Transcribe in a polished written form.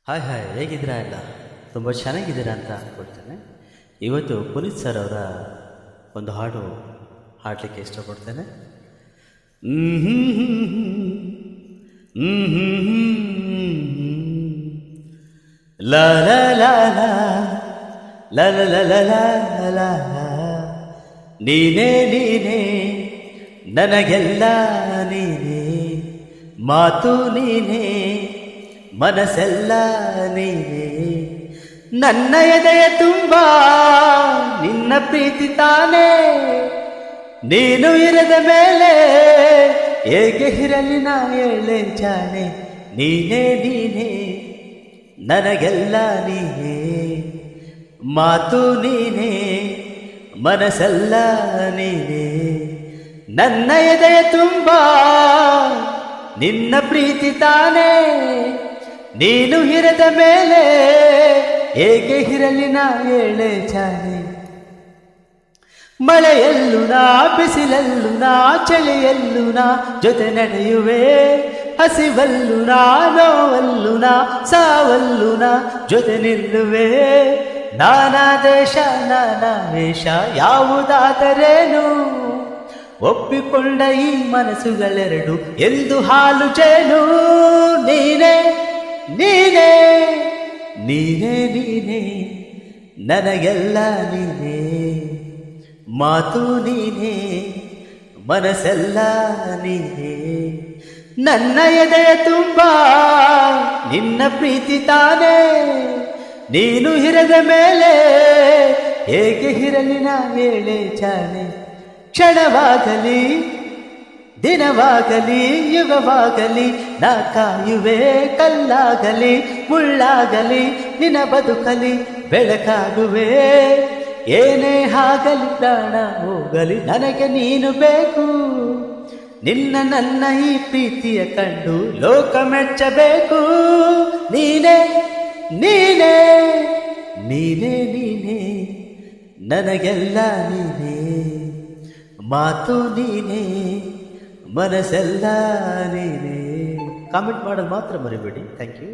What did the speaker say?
Hi hi, ಹೇಗಿದ್ದೀರಾ ಎಲ್ಲ? ತುಂಬ ಚೆನ್ನಾಗಿದ್ದೀರಾ ಅಂತ ಅಂದ್ಕೊಳ್ತೇನೆ. ಇವತ್ತು ಪುನೀತ್ ಸರ್ ಅವರ ಒಂದು ಹಾಡು ಹಾಡಲಿಕ್ಕೆ ಇಷ್ಟಪಡ್ತೇನೆ. ಲಾ ಲಾ ಲಾ ಲಾ ಲಾ ಲಾ ಲಾ ಲಾ ಲಾ ಲಾ. ನೀನೇ ನೀನೇ ನನಗೆಲ್ಲ ನೀನೇ, ಮಾತು ನೀನೇ ಮನಸ್ಸೆಲ್ಲ ನೀನೇ. ನನ್ನ ಎದೆಯ ತುಂಬ ನಿನ್ನ ಪ್ರೀತಿ ತಾನೇ, ನೀನು ಇರದ ಮೇಲೆ ಹೇಗೆ ಇರಲಿ ನಾ ಹೇಳೆ ಜಾಣೆ. ನೀನೇ ನೀನೇ ನನಗೆಲ್ಲ ನೀನೇ, ಮಾತು ನೀನೇ ಮನಸ್ಸೆಲ್ಲ ನೀನೇ. ನನ್ನ ಎದೆಯ ತುಂಬ ನಿನ್ನ ಪ್ರೀತಿ ತಾನೇ, ನೀನು ಇರದ ಮೇಲೆ ಹೇಗೆ ಇರಲಿ ನಾ ಹೇಳೆ ಜಾಣೆ. ಮಳೆಯಲ್ಲೂ ನಾ, ಬಿಸಿಲಲ್ಲೂ ನಾ, ಚಳಿಯಲ್ಲೂ ನಾ ಜೊತೆ ನಡೆಯುವೆ. ಹಸಿವಲ್ಲೂ ನಾ, ನೋವಲ್ಲೂ ನಾ, ಸಾವಲ್ಲೂ ನಾ ಜೊತೆ ನಿಲ್ಲುವೆ. ನಾನಾ ದೇಶ ನಾನಾ ವೇಷ ಯಾವುದಾದರೇನು, ಒಪ್ಪಿಕೊಂಡ ಈ ಮನಸ್ಸುಗಳೆರಡು ಎಂದು ಹಾಲು ಜೇನು. ನೀನೇ ನೀನೇ ನೀನೇ ನೀನೇ ನನಗೆಲ್ಲ ನೀನೇ, ಮಾತು ನೀನೇ ಮನಸ್ಸೆಲ್ಲ ನೀನೇ. ನನ್ನ ಎದೆಯ ತುಂಬ ನಿನ್ನ ಪ್ರೀತಿ ತಾನೇ, ನೀನು ಇರದ ಮೇಲೆ ಹೇಗೆ ಇರಲಿ ನಾ ಹೇಳೆ ಜಾಣೆ. ಕ್ಷಣವಾಗಲಿ ದಿನವಾಗಲಿ ಯುಗವಾಗಲಿ ನಾ ಕಾಯುವೆ. ಕಲ್ಲಾಗಲಿ ಮುಳ್ಳಾಗಲಿ ನಿನ್ನ ಬದುಕಲಿ ಬೆಳಕಾಗುವೆ. ಏನೇ ಆಗಲಿ ಪ್ರಾಣ ಹೋಗಲಿ ನನಗೆ ನೀನು ಬೇಕು. ನಿನ್ನ ನನ್ನ ಈ ಪ್ರೀತಿಯ ಕಂಡು ಲೋಕ ಮೆಚ್ಚಬೇಕು. ನೀನೇ ನೀನೇ ನೀನೇ ನೀನೇ ನನಗೆಲ್ಲ ನೀನೇ, ಮಾತು ನೀನೇ ಮನಸ್ಸೆಲ್ಲ ನೀನೇ. ಕಾಮೆಂಟ್ ಮಾಡೋದು ಮಾತ್ರ ಮರಿಬೇಡಿ. Thank you.